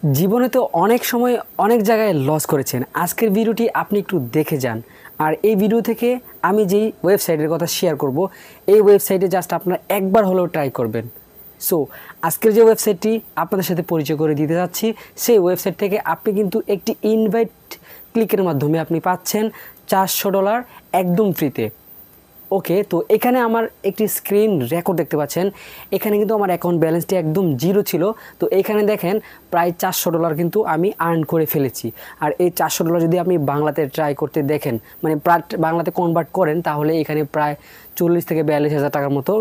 জীবনে তো অনেক সময় অনেক জায়গায় লস করেছেন। আজকের ভিডিওটি আপনি একটু দেখে যান। আর এই ভিডিও থেকে আমি যেই ওয়েবসাইটের কথা শেয়ার করব, এই ওয়েবসাইটে জাস্ট আপনারা একবার হলেও ট্রাই করবেন। সো আজকের যে ওয়েবসাইটটি আপনাদের সাথে পরিচয় করে দিতে যাচ্ছি, সেই ওয়েবসাইট থেকে আপনি কিন্তু একটি ইনভাইট ক্লিকের মাধ্যমে আপনি পাচ্ছেন $400 একদম ফ্রিতে। ওকে, তো এখানে আমার একটি স্ক্রিন রেকর্ড দেখতে পাচ্ছেন। এখানে কিন্তু আমার অ্যাকাউন্ট ব্যালেন্সটি একদম জিরো ছিল। তো এখানে দেখেন প্রায় $400 কিন্তু আমি আর্ন করে ফেলেছি। আর এই $400 যদি আপনি বাংলাতে ট্রাই করতে দেখেন, মানে বাংলাতে কনভার্ট করেন, তাহলে এখানে প্রায় 40 থেকে 42 হাজার টাকার মতো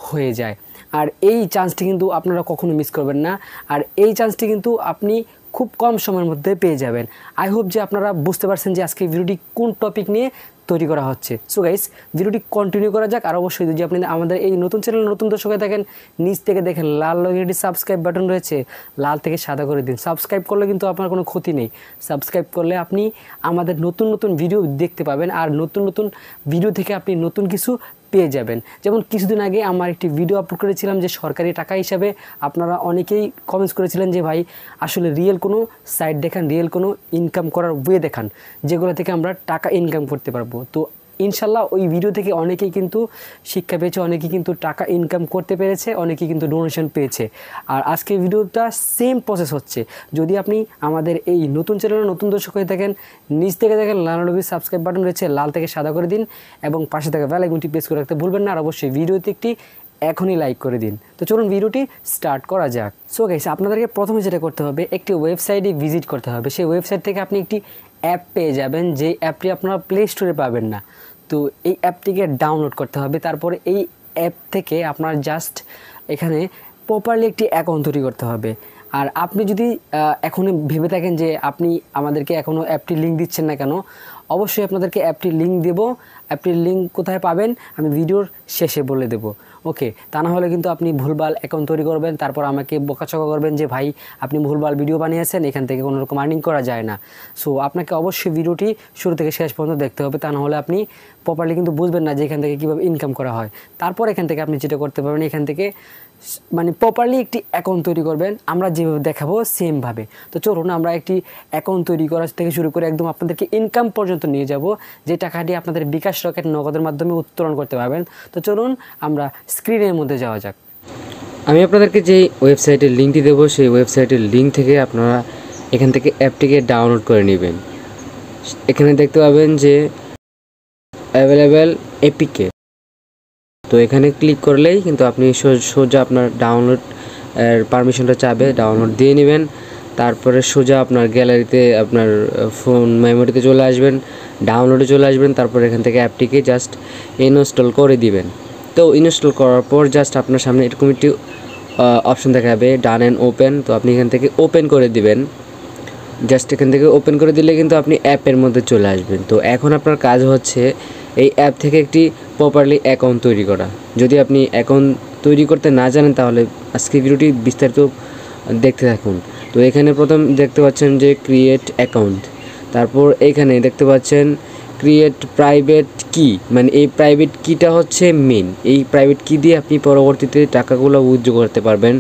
হয়ে যায়। আর এই চান্সটি কিন্তু আপনারা কখনো মিস করবেন না। আর এই চান্সটি কিন্তু আপনি খুব কম সময়ের মধ্যে পেয়ে যাবেন। আই হোপ যে আপনারা বুঝতে পারছেন যে আজকে ভিডিওটি কোন টপিক নিয়ে তৈরি করা হচ্ছে। সো গাইস, ভিডিওটি কন্টিনিউ করা যাক। আর অবশ্যই যদি আপনি আমাদের এই নতুন চ্যানেল নতুন দর্শক হয়ে থাকেন, নিচ থেকে দেখেন লাল রঙের একটি সাবস্ক্রাইব বাটন রয়েছে, লাল থেকে সাদা করে দিন। সাবস্ক্রাইব করলে কিন্তু আপনার কোনো ক্ষতি নেই। সাবস্ক্রাইব করলে আপনি আমাদের নতুন নতুন ভিডিও দেখতে পাবেন, আর নতুন নতুন ভিডিও থেকে আপনি নতুন কিছু পেয়ে যাবেন। যেমন কিছুদিন আগে আমার একটি ভিডিও আপলোড করেছিলাম যে সরকারি টাকা হিসাবে আপনারা অনেকেই কমেন্টস করেছিলেন যে ভাই আসলে রিয়েল কোনো সাইট দেখান, রিয়েল কোনো ইনকাম করার ওয়ে দেখান, যেগুলো থেকে আমরা টাকা ইনকাম করতে পারবো। তো ইনশাল্লাহ ওই ভিডিও থেকে অনেকেই কিন্তু শিক্ষা পেয়েছে, অনেকেই কিন্তু টাকা ইনকাম করতে পেরেছে, অনেকেই কিন্তু ডোনেশন পেয়েছে। আর আজকের ভিডিওটা সেম প্রসেস হচ্ছে। যদি আপনি আমাদের এই নতুন চ্যানেলে নতুন দর্শক হয়ে থাকেন, নিচ থেকে দেখেন লাল রঙের সাবস্ক্রাইব বাটন রয়েছে, লাল থেকে সাদা করে দিন এবং পাশে থাকা বেল আইকনটি প্রেস করে রাখতে ভুলবেন না। আর অবশ্যই ভিডিওতে একটি এখনই লাইক করে দিন। তো চলুন ভিডিওটি স্টার্ট করা যাক। সো গাইস, আপনাদেরকে প্রথমে যেটা করতে হবে, একটি ওয়েবসাইটে ভিজিট করতে হবে। সেই ওয়েবসাইট থেকে আপনি একটি অ্যাপ পেয়ে যাবেন, যে অ্যাপটি আপনারা প্লে স্টোরে পাবেন না। তো এই অ্যাপটিকে ডাউনলোড করতে হবে। তারপরে এই অ্যাপ থেকে আপনার জাস্ট এখানে প্রপারলি একটি অ্যাকাউন্ট তৈরি করতে হবে। আর আপনি যদি এখনও ভেবে থাকেন যে আপনি আমাদেরকে এখনও অ্যাপটির লিঙ্ক দিচ্ছেন না কেন, অবশ্যই আপনাদেরকে অ্যাপটির লিঙ্ক দেবো। অ্যাপটির লিঙ্ক কোথায় পাবেন আমি ভিডিওর শেষে বলে দেবো। ওকে, তা না হলে কিন্তু আপনি ভুলভাল অ্যাকাউন্ট তৈরি করবেন, তারপর আমাকে বকাচকা করবেন যে ভাই আপনি ভুলভাল ভিডিও বানিয়েছেন, এখান থেকে কোনো রকম আর্নিং করা যায় না। সো আপনাকে অবশ্যই ভিডিওটি শুরু থেকে শেষ পর্যন্ত দেখতে হবে, তা না হলে আপনি প্রপারলি কিন্তু বুঝবেন না যে এখান থেকে কীভাবে ইনকাম করা হয়। তারপর এখান থেকে আপনি যেটা করতে পারবেন, এখান থেকে মানে প্রপারলি একটি অ্যাকাউন্ট তৈরি করবেন, আমরা যেভাবে দেখাবো সেমভাবে। তো চলুন আমরা একটি অ্যাকাউন্ট তৈরি করা থেকে শুরু করে একদম আপনাদেরকে ইনকাম পর্যন্ত নিয়ে যাব, যে টাকাটি আপনাদের বিকাশ রকেট নগদের মাধ্যমে উত্তোলন করতে পারবেন। তো চলুন আমরা স্ক্রিনের মধ্যে যাওয়া যাক। আমি আপনাদেরকে যে ওয়েবসাইটের লিঙ্কটি দেবো, সেই ওয়েবসাইটের লিঙ্ক থেকে আপনারা এখান থেকে অ্যাপটিকে ডাউনলোড করে নেবেন। এখানে দেখতে পাবেন যে অ্যাভেলেবেল এপিকে, তো এখানে ক্লিক করলেই কিন্তু আপনি সোজা আপনার ডাউনলোড পারমিশনটা চাবে, ডাউনলোড দিয়ে নেবেন। তারপরে সোজা আপনার গ্যালারিতে আপনার ফোন মেমোরিতে চলে আসবেন, ডাউনলোডে চলে আসবেন। তারপর এখান থেকে অ্যাপটিকে জাস্ট ইনস্টল করে দিবেন। তো ইনস্টল করার পর জাস্ট আপনার সামনে এরকম একটি অপশন দেখাবে, ডান অ্যান্ড ওপেন। তো আপনি এখান থেকে ওপেন করে দিবেন। জাস্ট এখান থেকে ওপেন করে দিলে কিন্তু আপনি অ্যাপের মধ্যে চলে আসবেন। তো এখন আপনার কাজ হচ্ছে এই অ্যাপ থেকে একটি প্রপারলি অ্যাকাউন্ট তৈরি করা। যদি আপনি অ্যাকাউন্ট তৈরি করতে না জানেন, তাহলে আজকে ভিডিওটি বিস্তারিত দেখতে থাকুন। তো এখানে প্রথম দেখতে পাচ্ছেন যে ক্রিয়েট অ্যাকাউন্ট, তারপর এখানে দেখতে পাচ্ছেন ক্রিয়েট প্রাইভেট কি, মানে এই প্রাইভেট কিটা হচ্ছে মেন। এই প্রাইভেট কি দিয়ে আপনি পরবর্তীতে টাকাগুলো উইথড্র করতে পারবেন।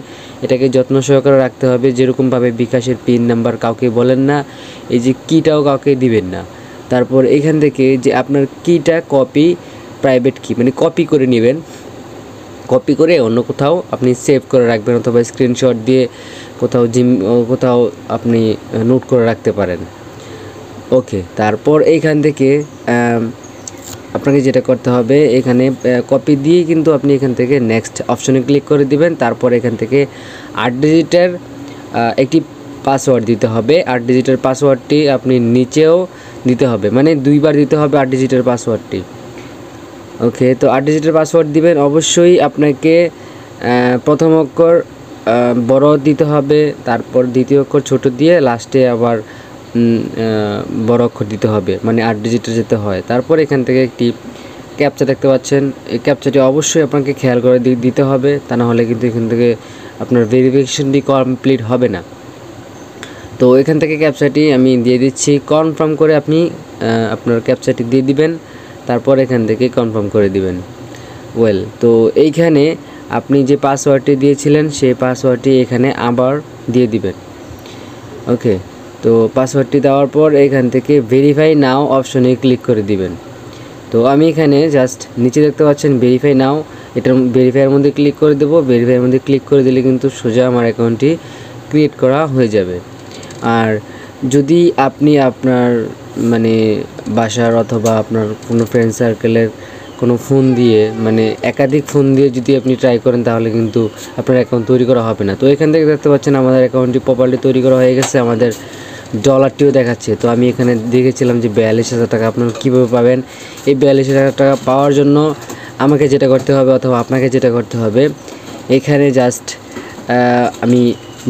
এটাকে যত্ন সহকারে রাখতে হবে, যেরকমভাবে বিকাশের পিন নাম্বার কাউকে বলেন না, এই যে কিটাও কাউকে দিবেন না। তারপর এখান থেকে যে আপনার কিটা কপি, প্রাইভেট কি মানে কপি করে নেবেন, কপি করে অন্য কোথাও আপনি সেভ করে রাখবেন, অথবা স্ক্রিনশট দিয়ে কোথাও আপনি নোট করে রাখতে পারেন। ওকে, তারপর এইখান থেকে আপনাকে যেটা করতে হবে, এখানে কপি দিয়ে কিন্তু আপনি এখান থেকে নেক্সট অপশনে ক্লিক করে দিবেন। তারপর এখান থেকে 8 ডিজিটের একটি পাসওয়ার্ড দিতে হবে। 8 ডিজিটের পাসওয়ার্ডটি আপনি নিচেও দিতে হবে, মানে 2 বার দিতে হবে 8 ডিজিটের পাসওয়ার্ডটি। ওকে, তো 8 ডিজিটের পাসওয়ার্ড দিবেন। অবশ্যই আপনাকে প্রথম অক্ষর বড় দিতে হবে, তারপর দ্বিতীয় অক্ষর ছোট দিয়ে লাস্টে আবার বড় অক্ষর দিতে হবে, মানে 8 ডিজিটের যেতে হয়। তারপর এখান থেকে একটি ক্যাপচা দেখতে পাচ্ছেন, এই ক্যাপচাটি অবশ্যই আপনাকে খেয়াল করে দিতে হবে, তা না হলে কিন্তু এখান থেকে আপনার ভেরিফিকেশনটি কমপ্লিট হবে না। তো এখান থেকে ক্যাপচাটি আমি দিয়ে দিচ্ছি, কনফার্ম করে আপনি আপনার ক্যাপচাটি দিয়ে দিবেন। তারপর এখান থেকে কনফার্ম করে দিবেন। তো এইখানে আপনি যে পাসওয়ার্ডটি দিয়েছিলেন, সেই পাসওয়ার্ডটি এখানে আবার দিয়ে দিবেন। ওকে, তো পাসওয়ার্ডটি দেওয়ার পর এখান থেকে ভেরিফাই নাও অপশনে ক্লিক করে দিবেন। তো আমি এখানে জাস্ট নিচে দেখতে পাচ্ছেন ভেরিফাই নাও, এটার ভেরিফাইয়ের মধ্যে ক্লিক করে দেবো। ভেরিফাইয়ের মধ্যে ক্লিক করে দিলে কিন্তু সোজা আমার অ্যাকাউন্টটি ক্রিয়েট করা হয়ে যাবে। আর যদি আপনি আপনার মানে বাসার অথবা আপনার কোনো ফ্রেন্ড সার্কেলের কোনো ফোন দিয়ে মানে একাধিক ফোন দিয়ে যদি আপনি ট্রাই করেন তাহলে কিন্তু আপনার অ্যাকাউন্ট তৈরি করা হবে না। তো এখান থেকে দেখতে পাচ্ছেন আমাদের অ্যাকাউন্টটি প্রপারলি তৈরি করা হয়ে গেছে, আমাদের ডলারটিও দেখাচ্ছে। তো আমি এখানে দেখেছিলাম যে 42,000 টাকা আপনারা কীভাবে পাবেন। এই 42,000 টাকা পাওয়ার জন্য আমাকে যেটা করতে হবে অথবা আপনাকে যেটা করতে হবে, এখানে জাস্ট আমি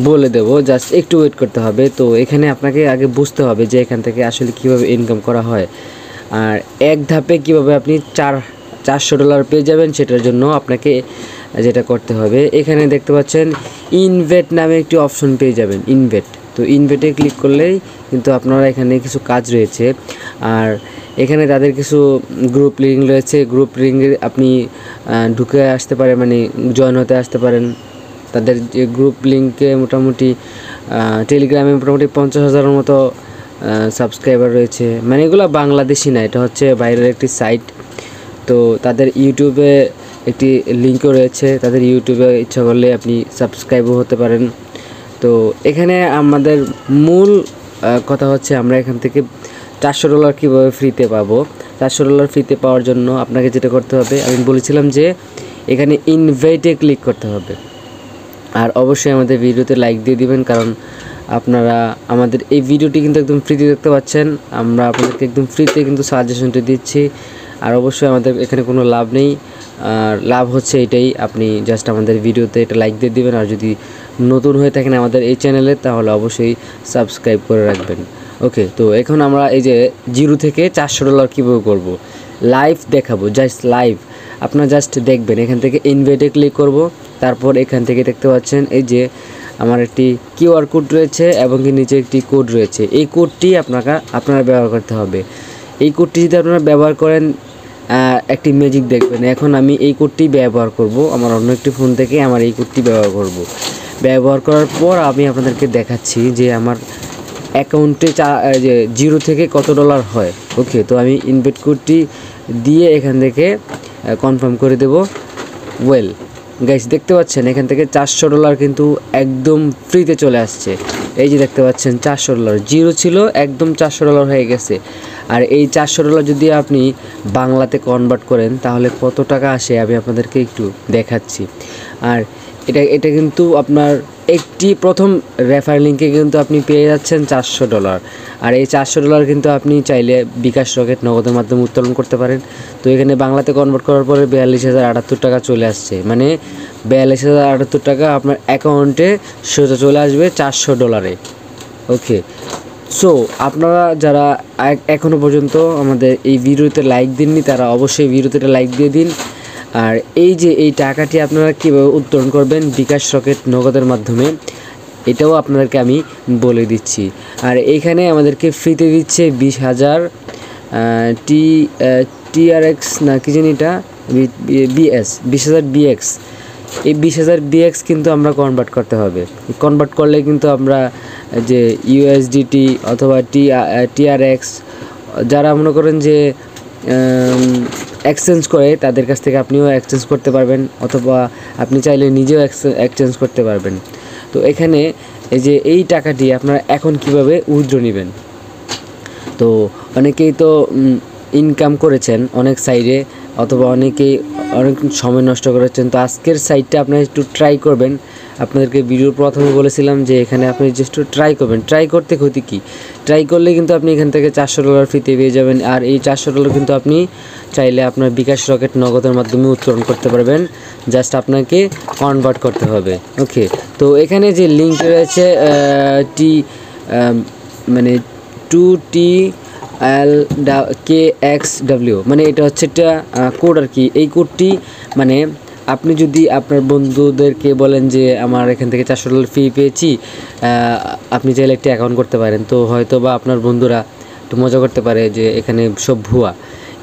বলে দেব, জাস্ট একটু ওয়েট করতে হবে। তো এখানে আপনাকে আগে বুঝতে হবে যে এখান থেকে আসলে কীভাবে ইনকাম করা হয় আর এক ধাপে কীভাবে আপনি $400 পেয়ে যাবেন, সেটার জন্য আপনাকে যেটা করতে হবে এখানে দেখতে পাচ্ছেন ইনভেট নামে একটি অপশন পেয়ে যাবেন, ইনভেট। তো ইনভেটে ক্লিক করলেই কিন্তু আপনারা এখানে কিছু কাজ রয়েছে। আর এখানে তাদের কিছু গ্রুপ লিঙ্ক রয়েছে, গ্রুপ লিঙ্কে আপনি ঢুকে আসতে পারেন, মানে জয়েন হতে আসতে পারেন। তাদের যে গ্রুপ লিঙ্কে মোটামুটি টেলিগ্রামে মোটামুটি 50,000-এর মতো সাবস্ক্রাইবার রয়েছে। মানে এগুলো বাংলাদেশি না, এটা হচ্ছে বাইরের একটি সাইট। তো তাদের ইউটিউবে একটি লিঙ্কও রয়েছে, তাদের ইউটিউবে ইচ্ছা করলে আপনি সাবস্ক্রাইবও হতে পারেন। তো এখানে আমাদের মূল কথা হচ্ছে আমরা এখান থেকে $400 কীভাবে ফ্রিতে পাবো। $400 ফ্রিতে পাওয়ার জন্য আপনাকে যেটা করতে হবে, আমি বলেছিলাম যে এখানে ইনভাইটে ক্লিক করতে হবে। আর অবশ্যই আমাদের ভিডিওতে লাইক দিয়ে দিবেন, কারণ আপনারা আমাদের এই ভিডিওটি কিন্তু একদম ফ্রিতে দেখতে পাচ্ছেন। আমরা আপনাদেরকে একদম ফ্রিতে কিন্তু সাজেশনটি দিচ্ছি। আর অবশ্যই আমাদের এখানে কোনো লাভ নেই, আর লাভ হচ্ছে এটাই, আপনি জাস্ট আমাদের ভিডিওতে এটা লাইক দিয়ে দিবেন। আর যদি নতুন হয়ে থাকেন আমাদের এই চ্যানেলে তাহলে অবশ্যই সাবস্ক্রাইব করে রাখবেন। ওকে, তো এখন আমরা এই যে 0 থেকে $400 কীভাবে করব লাইভ দেখাবো, জাস্ট লাইভ। আপনারা জাস্ট দেখবেন, এখান থেকে ইনভাইটে ক্লিক করব। তারপর এখান থেকে দেখতে পাচ্ছেন এই যে আমার একটি কিউআর কোড রয়েছে এবং কি নিচে একটি কোড রয়েছে। এই কোডটি আপনারা ব্যবহার করতে হবে। এই কোডটি যদি আপনারা ব্যবহার করেন একটি ম্যাজিক দেখবেন। এখন আমি এই কোডটি ব্যবহার করব, আমার অন্য একটি ফোন থেকে আমার এই কোডটি ব্যবহার করার পর আমি আপনাদেরকে দেখাচ্ছি যে আমার অ্যাকাউন্টে যে 0 থেকে কত ডলার হয়। ওকে, তো আমি ইনভাইট কোডটি দিয়ে এখান থেকে কনফার্ম করে দেব। ওয়েল গাইস, দেখতে পাচ্ছেন এখান থেকে $400 কিন্তু একদম ফ্রিতে চলে আসছে। এই যে দেখতে পাচ্ছেন $400, 0 ছিল একদম $400 হয়ে গেছে। আর এই $400 যদি আপনি বাংলাতে কনভার্ট করেন তাহলে কত টাকা আসে আমি আপনাদেরকে একটু দেখাচ্ছি। আর এটা কিন্তু আপনার একটি প্রথম রেফার লিঙ্কে কিন্তু আপনি পেয়ে যাচ্ছেন $400। আর এই $400 কিন্তু আপনি চাইলে বিকাশ রকেট নগদের মাধ্যমে উত্তোলন করতে পারেন। তো এখানে বাংলাতে কনভার্ট করার পরে 42,078 টাকা চলে আসছে, মানে 42,078 টাকা আপনার অ্যাকাউন্টে সোজা চলে আসবে $400। ওকে, সো আপনারা যারা এখনও পর্যন্ত আমাদের এই ভিডিওতে লাইক দিননি তারা অবশ্যই ভিডিওতে লাইক দিয়ে দিন। আর এই যে এই টাকাটি আপনারা কীভাবে উত্তোলন করবেন বিকাশ রকেট নগদের মাধ্যমে, এটাও আপনাদেরকে আমি বলে দিচ্ছি। আর এইখানে আমাদেরকে ফ্রিতে দিচ্ছে 20,000 TRX না কি জানি এটা BS 20,000 BX। এই 20,000 BX কিন্তু আমরা কনভার্ট করতে হবে। কনভার্ট করলে কিন্তু আমরা যে USDT অথবা TRX যারা মনে করেন যে এক্সচেঞ্জ করে তাদের কাছ থেকে আপনিও এক্সচেঞ্জ করতে পারবেন, অথবা আপনি চাইলে নিজেও এক্সচেঞ্জ করতে পারবেন। তো এখানে এই যে এই টাকাটি আপনারা এখন কিভাবে উইথড্র নেবেন, তো অনেকেই তো ইনকাম করেছেন অনেক সাইডে, অথবা অনেকেই অনেক সময় নষ্ট করেছেন। তো আজকের সাইটটা আপনারা একটু ট্রাই করবেন। আপনাদেরকে ভিডিওর প্রথমে বলেছিলাম যে এখানে আপনি জাস্ট ট্রাই করবেন। ট্রাই করতে ক্ষতি কী, ট্রাই করলে কিন্তু আপনি এখান থেকে $400 ফ্রিতে পেয়ে যাবেন। আর এই $400 কিন্তু আপনি চাইলে আপনার বিকাশ রকেট নগদের মাধ্যমে উত্তোলন করতে পারবেন, জাস্ট আপনাকে কনভার্ট করতে হবে। ওকে, তো এখানে যে লিঙ্ক রয়েছে মানে 2TLKXW, মানে এটা হচ্ছে একটা কোড আর কি। এই কোডটি মানে আপনি যদি আপনার বন্ধুদেরকে বলেন যে আমার এখান থেকে $400 ফি পেয়েছি, আপনি চাইলে একটা অ্যাকাউন্ট করতে পারেন। তো হয়তো বা আপনার বন্ধুরা একটু মজা করতে পারে যে এখানে সব ভুয়া,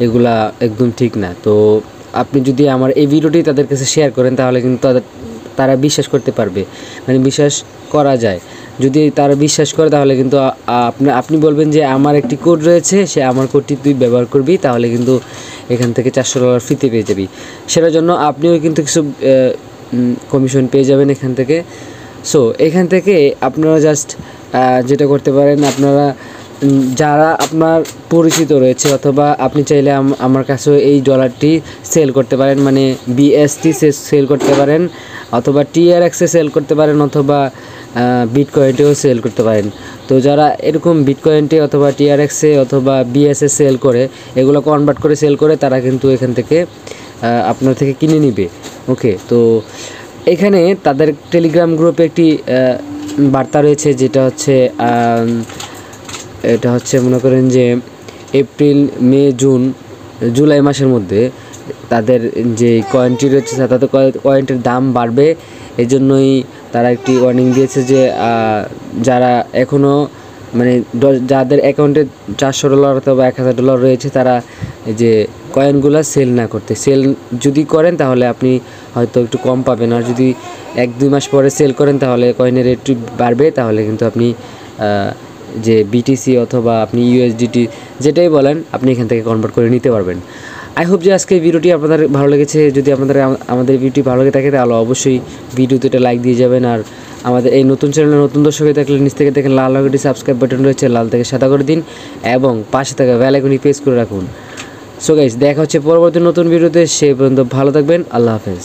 এগুলা একদম ঠিক না। তো আপনি যদি আমার এই ভিডিওটি তাদের কাছে শেয়ার করেন তাহলে কিন্তু তারা বিশ্বাস করতে পারবে, মানে বিশ্বাস করা যায় যদি তারা বিশ্বাস করে তাহলে কিন্তু আপনি বলবেন যে আমার একটি কোড রয়েছে, সে আমার কোডটি তুই ব্যবহার করবি, তাহলে কিন্তু এখান থেকে $400 ফ্রিতে পেয়ে যাবি। সেটার জন্য আপনিও কিন্তু কিছু কমিশন পেয়ে যাবেন এখান থেকে। সো এখান থেকে আপনারা জাস্ট যেটা করতে পারেন, আপনারা যারা আপনার পরিচিত রয়েছে অথবা আপনি চাইলে আমার কাছেও এই ডলারটি সেল করতে পারেন, মানে বিএসটি সেল করতে পারেন অথবা টিআরএক্সে সেল করতে পারেন অথবা বিটকয়েনটেও সেল করতে পারেন। তো যারা এরকম বিটকয়েনটে অথবা টিআরএক্সে অথবা বিএসএ সেল করে, এগুলো কনভার্ট করে সেল করে, তারা কিন্তু এখান থেকে আপনার থেকে কিনে নিবে। ওকে, তো এখানে তাদের টেলিগ্রাম গ্রুপে একটি বার্তা রয়েছে, যেটা হচ্ছে এটা হচ্ছে মনে করেন যে এপ্রিল, মে, জুন, জুলাই মাসের মধ্যে তাদের যে কয়েনটি রয়েছে তাদের কয়েনটির দাম বাড়বে। এই জন্যই তারা একটি ওয়ার্নিং দিয়েছে যে যারা এখনও মানে যাদের অ্যাকাউন্টে $400 অথবা $1000 রয়েছে, তারা যে কয়েনগুলো সেল না করতে। সেল যদি করেন তাহলে আপনি হয়তো একটু কম পাবেন, আর যদি 1-2 মাস পরে সেল করেন তাহলে কয়েনের রেটটি বাড়বে। তাহলে কিন্তু আপনি যে বিটিসি অথবা আপনি ইউএসডিটি যেটাই বলেন, আপনি এখান থেকে কনভার্ট করে নিতে পারবেন। আই হোপ যে আজকে ভিডিওটি আপনাদের ভালো লেগেছে। যদি আপনাদের আমাদের ভিডিওটি ভালো লেগে থাকে তাহলে অবশ্যই ভিডিওতে একটা লাইক দিয়ে যাবেন। আর আমাদের এই নতুন চ্যানেলে নতুন দর্শক হয়ে থাকলে নিচ থেকে দেখেন লাল রঙের সাবস্ক্রাইব বাটন রয়েছে, লাল থেকে সাদা করে দিন এবং পাশে থাকা বেল আইকনটি প্রেস করে রাখুন। সো গাইস, দেখা হচ্ছে পরবর্তী নতুন ভিডিওতে। সে পর্যন্ত ভালো থাকবেন। আল্লাহ হাফেজ।